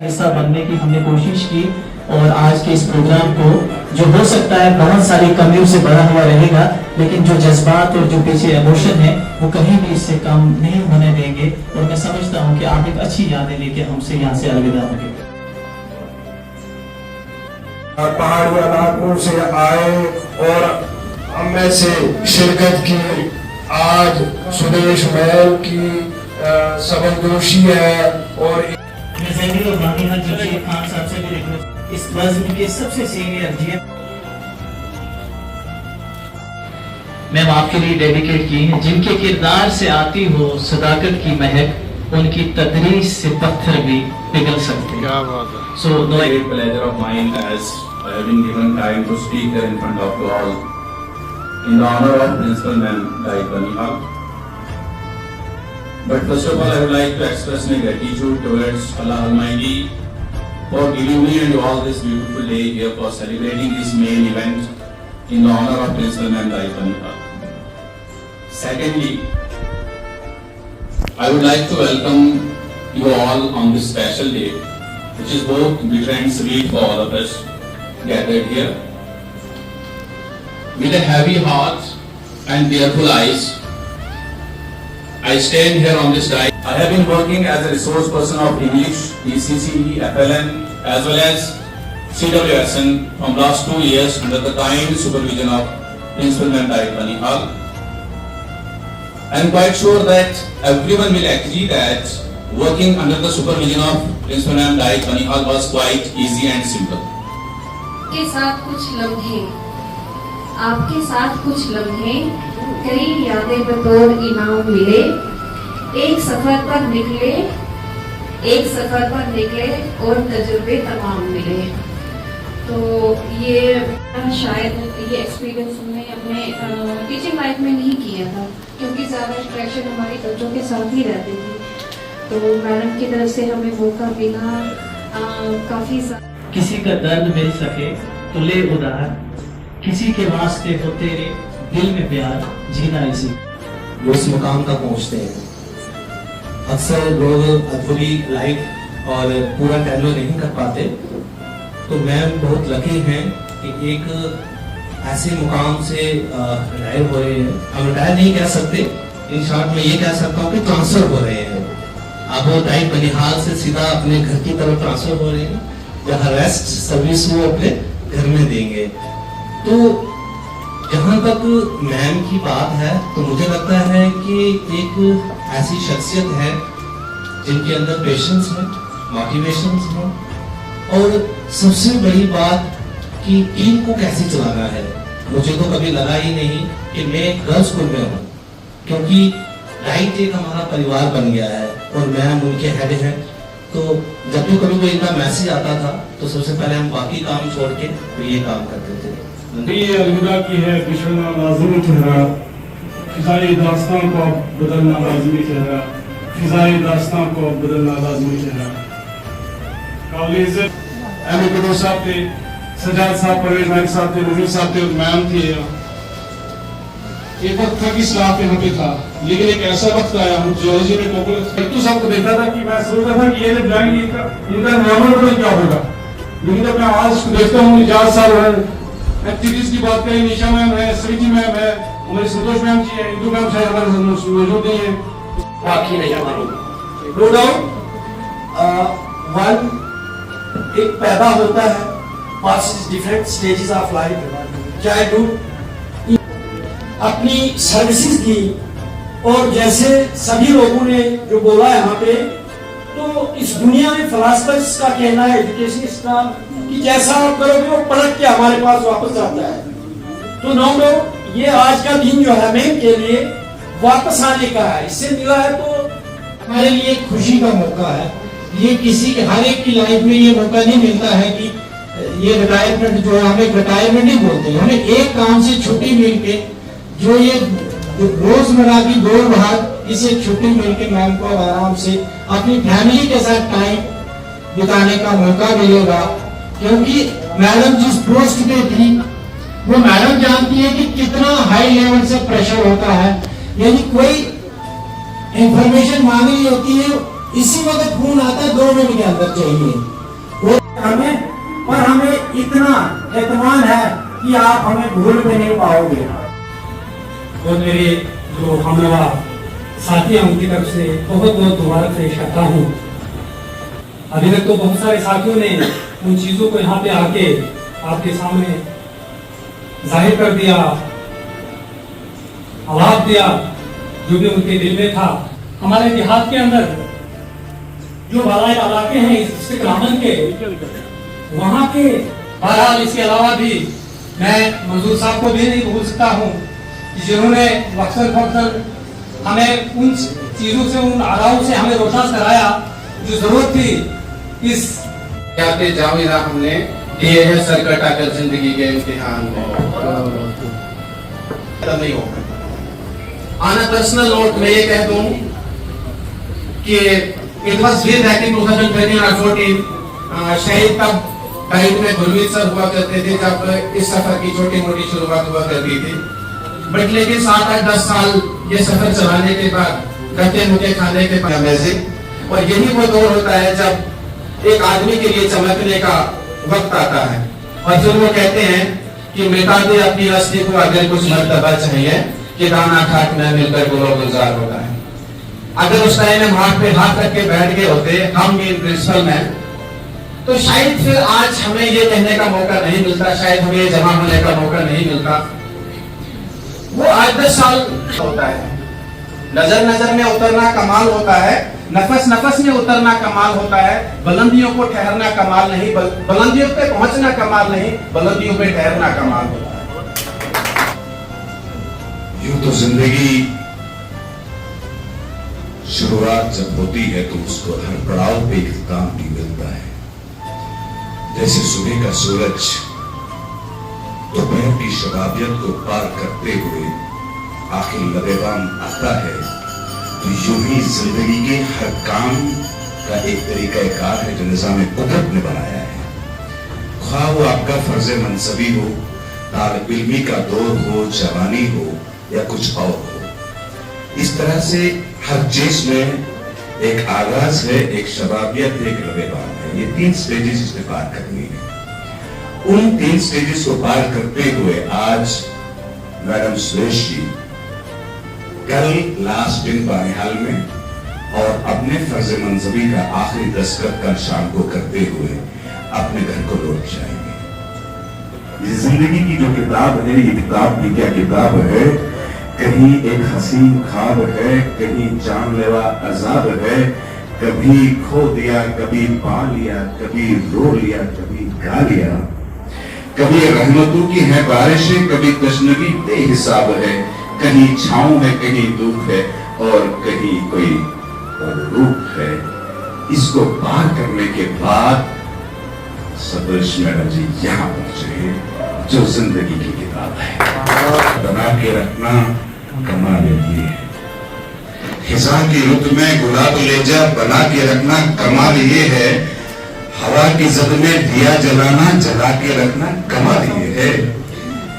हिस्सा बनने की हमने कोशिश की और आज के इस प्रोग्राम को जो हो सकता है बहुत सारी कमियों से भरा हुआ रहेगा, लेकिन जो जज्बात और जो पीछे इमोशन है वो कहीं भी इससे कम नहीं होने देंगे। और मैं समझता हूँ कि आप एक अच्छी यादें लेके हमसे यहाँ से अलविदा होंगे। पहाड़ी इलाकों से आए और हम में से शिरकत की आज सुदेश महल की सबरदोशी है। और खान साहब से भी इस बज़्म के सबसे सीनियर जी मैम आपके लिए डेडिकेट की है, जिनके किरदार से आती हो सदाकत की महक, उनकी तदरीस से पत्थर भी पिघल सकते हैं। क्या बात है। So no great pleasure of mine as I have been given time to speak there in front of you all in the honor of Principal Ma'am Dai Banihal. But first of all, I would like to express my gratitude towards Allah Almighty for giving me and you all this beautiful day here for celebrating this main event in the honor of Principal Ma'am Dai Banihal. Secondly, I would like to welcome you all on this special day, which is both bitter and sweet for all of us gathered here. With a heavy heart and tearful eyes, I stand here on this day. I have been working as a resource person of English, ECCE, FLN, as well as CWSN from last 2 years under the kind supervision of Principal Ma'am Dai Banihal. I am quite sure that everyone will agree that working under the supervision of Principal Ma'am Dai Banihal was quite easy and simple. के साथ कुछ लम्हे, आपके साथ कुछ लम्हे, कई यादें बतौर इनाम मिले, एक सफर पर निकले और तजुर्बे तमाम मिले। तो ये शायद ये एक्सपीरियंस हमने अपने टीचिंग लाइफ में नहीं किया था, क्योंकि ज़्यादा इंटरेक्शन हमारी बच्चों के साथ ही रहती थी। तो मैडम की तरफ से हमें मौका मिला काफ़ी किसी का दर्द मिल सके तो ले उधार, किसी के वास्ते हो तेरे दिल में प्यार, जीना इसी। वो उस मुकाम तक पहुंचते हैं। अक्सर लोग अधूरी लाइफ और पूरा टैलो नहीं कर पाते, तो मैम बहुत लकी हैं कि एक ऐसे मुकाम से रिटायर हो रहे हैं। हम रिटायर नहीं कह सकते, इन शॉर्ट में ये कह सकता हूँ कि ट्रांसफर हो रहे हैं। अब वो दाई बनिहाल से सीधा अपने घर की तरफ ट्रांसफर हो रहे हैं, जहाँ रेस्ट सर्विस वो अपने घर में देंगे। तो जहाँ तक मैम की बात है, तो मुझे लगता है कि एक ऐसी शख्सियत है जिनके अंदर पेशेंस है, मोटिवेशंस है, और सबसे बड़ी बात कि टीम को कैसे चलाना है। मुझे तो कभी लगा ही नहीं कि मैं गर्ल्स स्कूल में हूँ, क्योंकि राइट एक हमारा परिवार बन गया है और मैम उनके हेड हैं। तो जब भी कभी कोई इनका मैसेज आता था तो सबसे पहले हम बाकी काम छोड़ के ये काम करते थे। ये अलविदा की है बिछड़ना लाज़िमी ठहरा, फिज़ाए दास्तां को बदलना लाज़िमी ठहरा, फिज़ाए दास्तां को बदलना लाज़िमी ठहरा। काबिल-ए-इज़्ज़त अहमद बदर साहब थे, सजाद साहब, परवेज नाइक साहब थे, नज़ीर साहब थे और मैम थे। एक वक्त था कि स्टाफ यहाँ पे था, लेकिन एक ऐसा वक्त आया, हम जियोलॉजी में टोटल साहब को देखा था कि मैं सोच रहा था कि ये जब जाएंगे इनका नॉर्मल क्या होगा, लेकिन जब मैं आज देखता हूँ इजाज साहब है, एक्टिविटीज की बात करें, निशा मैम है, सविती मैम है, हमारी संतोष मैम जी है, इंदु मैम शायद हमारे मौजूद नहीं है, बाकी नहीं हमारी। नो डाउट वन एक पैदा होता है, पास डिफरेंट स्टेजेस ऑफ लाइफ, चाहे टू अपनी सर्विसेज दी। और जैसे सभी लोगों ने जो बोला यहाँ पे, तो इस दुनिया में फिलासफर्स का कहना है, एजुकेशनिस्ट का, कि जैसा आप करोगे वो पलट के हमारे पास वापस आता है। तो नो डाउट ये आज का दिन जो है हमें के लिए वापस आने का है, इससे मिला है तो हमारे लिए खुशी का मौका है। ये किसी के हर एक की लाइफ में ये मौका नहीं मिलता है कि ये रिटायरमेंट जो है, हमें रिटायरमेंट नहीं बोलते, हमें एक काम से छुट्टी मिल के जो ये रोजमर्रा की दौड़ भाग, इसे छुट्टी मिलकर मैम को आराम से अपनी फैमिली के साथ टाइम बिताने का मौका मिलेगा। क्योंकि मैडम जिस पोस्ट पे थी वो मैडम जानती है कि कितना हाई लेवल से प्रेशर होता है। यदि कोई इंफॉर्मेशन मांगनी होती है इसी वक्त फोन आता है 2 मिनट के अंदर चाहिए हमें इतना एतमान है कि आप हमें भूल भी नहीं पाओगे। और मेरे जो हमनवा साथी हैं उनकी तरफ से बहुत बहुत दोबारा पेश करता हूँ। अभी तक तो बहुत सारे साथियों ने उन चीज़ों को यहाँ पे आके आपके सामने जाहिर कर दिया, आवाज दिया जो भी उनके दिल में था। हमारे देहात के अंदर जो बड़े इलाके हैं इस रामन के, वहाँ के बहरहाल इसके अलावा भी मैं मंजूर साहब को भी नहीं भूल सकता हूँ जिन्होंने वक्तन हमें उन चीजों से, उन आराओं से हमें रोशनास कराया जो जरूरत थी। इस पे जामिया हमने दिए हैं सर कटाकर जिंदगी के इम्तिहान में नहीं होगा। ऑन अ पर्सनल नोट मैं ये कह दूं कि it was very back in 2013 और 14 शायद तब बाइक में गुरमीत सर हुआ करते थे जब इस सफर की छोटी मोटी शुरुआत हुआ करती थी। बट लेकिन 7-8-10 साल ये सफर चलाने के बाद, गट्टे मुके खाने के बाद अमेजिंग। और यही वो दौर होता है जब एक आदमी के लिए चमकने का वक्त आता है और फिर वो कहते हैं कि मिटा दे अपनी हस्ती को अगर कुछ मर्तबा चाहिए कि दाना खाक में मिलकर गुलो गुलजार होता है। अगर उस टाइम में हाथ पे हाथ रख के बैठ गए होते हम भी प्रिंसिपल में, तो शायद फिर आज हमें ये कहने का मौका नहीं मिलता, शायद हमें जमा होने का मौका नहीं मिलता। वो 8-10 साल होता है। नजर नजर में उतरना कमाल होता है, नफस नफस में उतरना कमाल होता है। बुलंदियों को ठहरना कमाल नहीं, बुलंदियों पे पहुंचना कमाल नहीं, बुलंदियों पे ठहरना कमाल होता है। यूं तो जिंदगी शुरुआत जब होती है तो उसको हर पड़ाव पे इख्तिताम भी मिलता है। जैसे सुबह का सूरज दोपहर की शबाबियत को पार करते हुए आखिर लबेबान आता है, तो यूं ही जिंदगी के हर काम का एक तरीकाकार है जो निज़ाम कुदरत ने बनाया है। ख्वाह वो आपका फर्ज मनसबी हो, तालिब इल्मी का दौर हो, जवानी हो या कुछ और हो, इस तरह से हर चीज में एक आगाज है, एक शबाबियत है, एक लबेबान है। ये 3 स्टेजेस इसने पार करनी है। उन 3 स्टेजेस को पार करते हुए आज मैडम सुरेश जी कल लास्ट दिन बानिहाल में और अपने फर्ज मंजबी का आखिरी दस्तखत कल शाम को करते हुए अपने घर को लौट जाएंगे। ये जिंदगी की जो किताब है, ये किताब भी क्या किताब है, कहीं एक हसीन ख्वाब है, कहीं जानलेवा अजाब है। कभी खो दिया, कभी पा लिया, कभी रो लिया, कभी गा लिया। कभी रहमतों की है बारिशें, कभी तशनगी बेहिसाब है। कहीं छांव है, कहीं धूप है और कहीं कोई रूप है। इसको पार करने के बाद सबरिश मैडम जी यहाँ पहुंचे, जो जिंदगी की किताब है। बना के रखना कमाल ये है। खिजा की रुत में गुलाब ले जा, बना के रखना कमाल ये है। हवा की जद में दिया जलाना, जला के रखना कमाल ये है।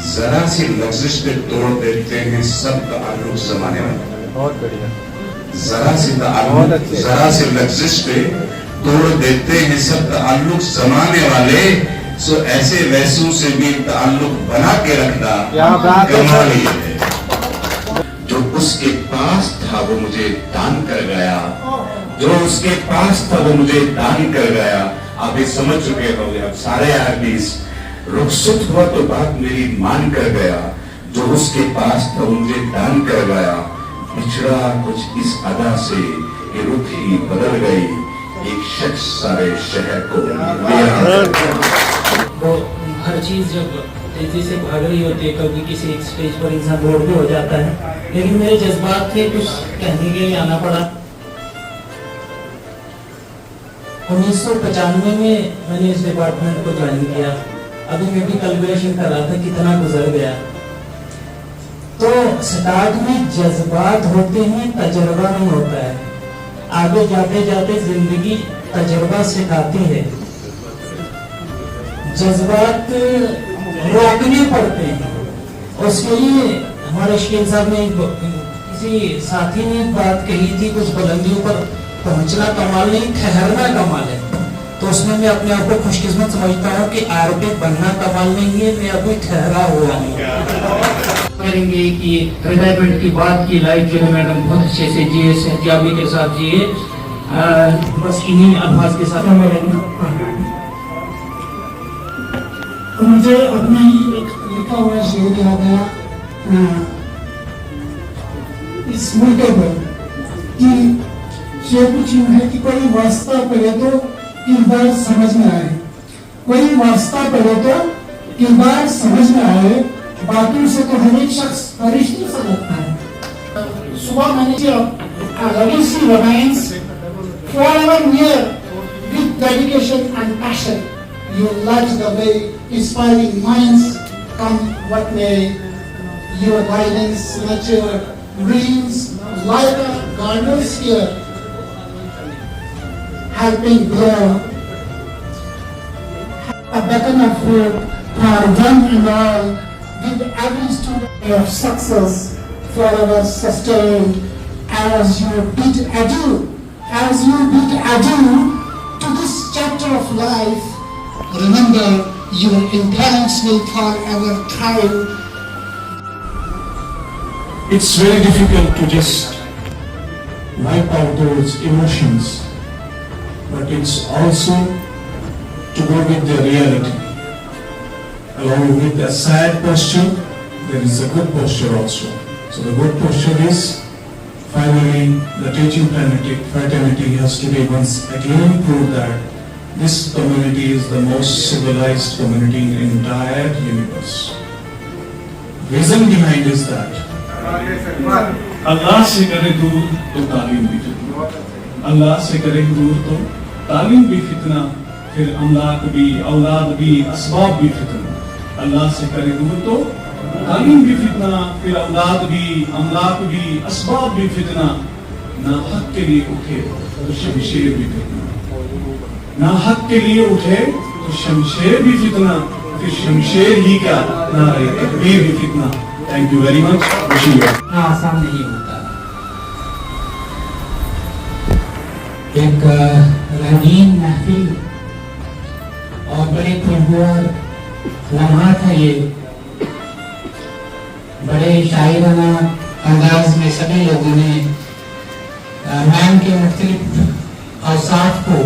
जरा सी लफ्जिश पे तोड़ देते हैं सब ताल्लुक जमाने वाले। बहुत बढ़िया। जरा सी लफ्जिश पे तोड़ देते हैं सब ताल्लुक जमाने वाले। सो ऐसे वैसों से भी ताल्लुक बना के रखना कमाल ये है। जो उसके पास था वो मुझे दान कर गया, जो उसके पास था वो मुझे दान कर गया। आप ये समझ चुके होंगे अब सारे आर्टिस्ट। रुखसत हुआ तो बात मेरी मान कर गया, जो उसके पास था वो मुझे दान कर गया। बिछड़ा कुछ इस अदा से कि रुख ही बदल गई, एक शख्स सारे शहर को वो हर चीज जब तेजी से भाग रही होती है, कभी किसी एक स्टेज पर इंसान बोर भी हो जाता है। लेकिन मेरे जज्बात थे, कुछ कहने के लिए आना पड़ा। 1995 में मैंने इस डिपार्टमेंट को ज्वाइन किया। अभी मैं भी कैलकुलेशन कर रहा था कितना गुजर गया। तो स्टार्ट में जज्बात होते हैं, तजर्बा नहीं होता है। आगे जाते जाते जिंदगी तजर्बा सिखाती है। जज्बात रोकने पड़ते हैं। उसके लिए हमारे शकील साहब ने किसी साथी ने बात कही थी, कुछ बुलंदियों पर पहुंचना कमाल नहीं, ठहरना कमाल है। तो उसमें मैं अपने आप को खुशकिस्मत समझता हूँ कि आयुर्वेद बनना कमाल नहीं है, मैं अभी ठहरा हुआ हूँ। करेंगे कि रिटायरमेंट की बात की लाइफ जो है मैडम बहुत अच्छे से जिए, सेहतयाबी के साथ जिए। बस इन्हीं अल्फाज के साथ मुझे अपना ही एक लिखा हुआ शेर याद आया इस मुद्दे पर कि शेर कुछ यूं है कि कोई वास्ता पढ़े तो किरदार समझ में आए, कोई वास्ता पढ़े तो किरदार समझ में आए, बाकी से तो हर एक शख्स फरिश्ते सा लगता है। सुबह मैंने legacy remains forever near with dedication and passion. You light the way, inspiring minds, come what may. Your guidance, nature, dreams, like a gardener's care, helping grow a beacon of hope for one and all, with every student of success forever sustained as you bid adieu to this chapter of life. Remember, your influence will forever thrive. It's very difficult to just wipe out those emotions, but it's also to go with the reality. Along with a sad posture, there is a good posture also. So the good posture is finally the teaching fraternity has today once again proved that this community is the most civilized community in the entire universe. Reason behind is that अल्लाह से करे दूर तो तालीम भी फितना, अल्लाह से करे दूर तो तालीम भी फितना, फिर अमलाक भी, औलाद भी, असबाब भी फितना। अल्लाह से करे दूर तो तालीम भी फितना, फिर औलाद भी, अमलाक भी, असबाब भी फितना। ना हक के लिए उठे तो शमशेर भी फितना, ना हक के लिए उठे तो शमशेर भी फितना, फिर शमशेर ही क्या, नारे तकबीर भी फितना। Thank you very much. आसान नहीं होता। एक रंगीन महफिल और बड़े खुशबूदार लम्हा था ये। बड़े शायराना अंदाज में सभी लोगों ने मैम के मुख्तलिफ औसाफ को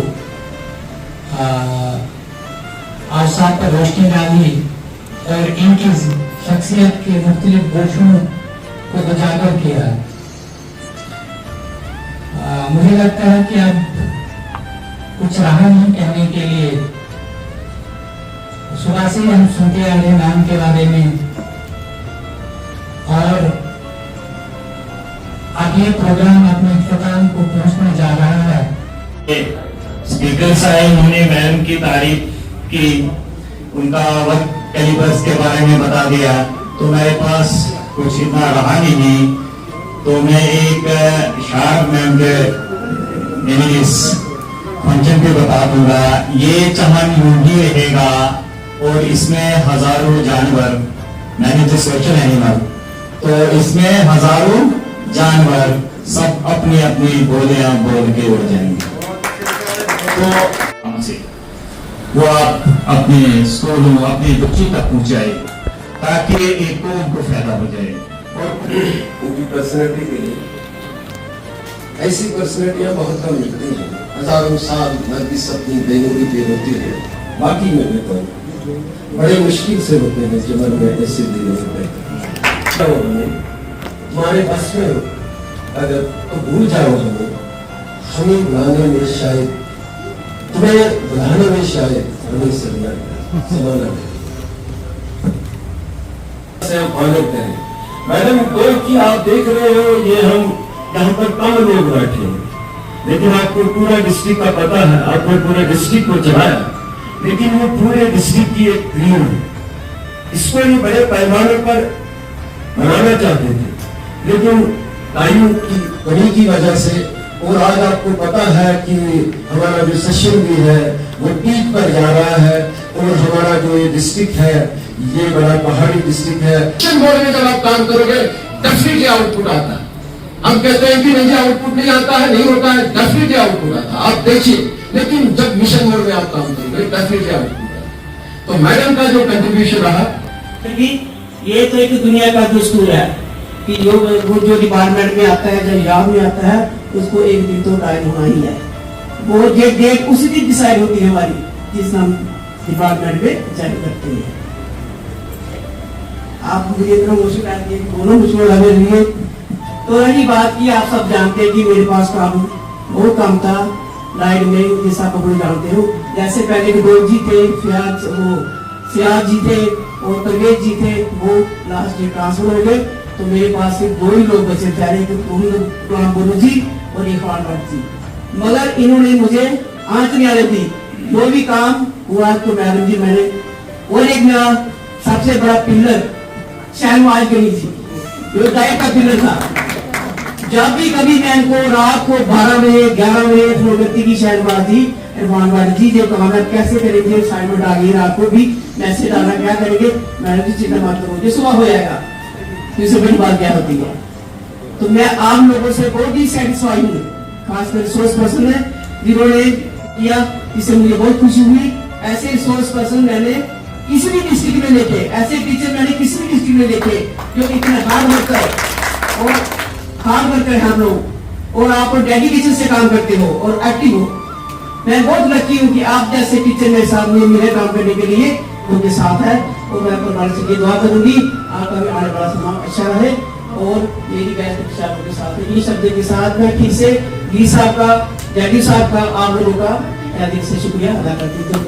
औसाफ पर रोशनी डाली और इनकी शख्सियत के मुख्तलिफ गोशों को उजागर किया। मुझे लगता है कि अब कुछ रहा नहीं कहने के लिए। सुबह से हम सुनते आ रहे नाम के बारे में और अब ये प्रोग्राम अपने इख्तिताम को पहुंचने जा रहा है। स्पीकर साहब उन्होंने मैम की तारीफ की, उनका वक्त कैलिबर्स के बारे में बता दिया, तो मेरे पास कुछ इतना रहा नहीं, तो मैं एक शार्क मैम के इस फंक्शन पे बता दूंगा। ये चमन यूं ही रहेगा और इसमें हजारों जानवर, मैंने जो सोचा एनिमल, तो इसमें हजारों जानवर सब अपनी अपनी बोलियां बोल के उड़ जाएंगे। तो वो आप अपने स्कूलों, अपनी बच्ची तक पहुंचाए ताकि एक कौम को फायदा हो जाए। और उनकी पर्सनैलिटी के लिए ऐसी पर्सनैलिटियां बहुत कम मिलती हैं। हजारों साल नरगिस अपनी बेनूरी पे होती है, बाकी में भी तो बड़े मुश्किल से होते हैं जीवन में ऐसे दिन होते हैं। हमारे बस में हो अगर तो भूल जाओ हमें बुलाने में शायद, तुम्हें बुलाने में शायद हमें समाना करें। मैडम कोई कि आप देख रहे हो ये हम यहाँ पर कम लोग बैठे हैं, लेकिन आपको पूरा डिस्ट्रिक्ट का पता है, आपने पूरे डिस्ट्रिक्ट को चलाया, लेकिन वो पूरे डिस्ट्रिक्ट की एक टीम है। इसको ये बड़े पैमाने पर बनाना चाहते थे, लेकिन टाइम की कमी की वजह से, और आज आपको पता है कि हमारा जो सेशन भी है वो पीक पर जा रहा है, और हमारा जो ये डिस्ट्रिक्ट है ये बड़ा पहाड़ी डिस्ट्रिक्ट है। बोर्ड में जब आप काम करोगे तस्वीर के आउटपुट आता है। हम कहते हैं कि नहीं आउटपुट नहीं आता है, नहीं होता है, डेफिनेटली आउटपुट आता है, आप देखिए। लेकिन जब मिशन मोड में आप काम करेंगे डेफिनेटली आउटपुट आता है। तो मैडम का जो कंट्रीब्यूशन रहा, क्योंकि ये तो एक दुनिया का दस्तूर है कि वो जो डिपार्टमेंट में आता है, जब जॉब में आता है, उसको एक दिन तो टाइम होना ही है। वो डेट उसी दिन डिसाइड होती है हमारी, जिस हम डिपार्टमेंट में ज्वाइन करते हैं। आप मुझे इतना मुश्किल आती है, दोनों मुश्किल लगे लिए। तो रही बात की, आप सब जानते हैं कि मेरे पास काम बहुत कम था लाइट में, जैसा आप लोग जानते हो। जैसे पहले विनोद जी थे, सियाज जी थे और परवेज जी थे, वो लास्ट डे ट्रांसफर हो गए। तो मेरे पास सिर्फ 2 ही लोग बचे थे, बोलो जी और इरफान भट्ट जी। मगर इन्होंने मुझे आंच नहीं आने दी, जो भी काम हुआ तो मैडम जी मैंने। और एक मेरा सबसे बड़ा पिलर शहनवाज गनी थी, जो डाइट का पिलर था। जब भी कभी मैं इनको रात को 12 बजे 11 बजे फोन की शहनवाज जी, इरफान भट्ट जी, जो काम है कैसे करेंगे, असाइनमेंट आ गई, रात को भी मैसेज डालना, क्या करेंगे, मैडम जी चिंता मत करो, जो सुबह हो जाएगा। इससे बड़ी बात क्या होती है। तो मैं आप लोगों से बहुत ही सेटिस्फाई हूँ, खासकर रिसोर्स पर्सन है जिन्होंने किया, इससे मुझे बहुत खुशी हुई। ऐसे रिसोर्स पर्सन मैंने किसी भी डिस्ट्रिक्ट में देखे, ऐसे टीचर मैंने किसी भी डिस्ट्रिक्ट में देखे जो इतने हार्ड वर्कर और हार्ड वर्कर हम लोग, और आप डेडिकेशन से काम करते हो और एक्टिव हो। मैं बहुत लकी हूँ कि आप जैसे टीचर मेरे साथ में मिले काम करने के लिए, उनके साथ है। और मैं परिवार से ये दुआ करूंगी आपका भी आने वाला समय अच्छा रहे। और मेरी बेस्ट इच्छा आपके साथ है। ये शब्द के साथ मैं ठीक से डी साहब का, जैडी साहब का, आप लोगों का दिल से शुक्रिया अदा करती हूँ।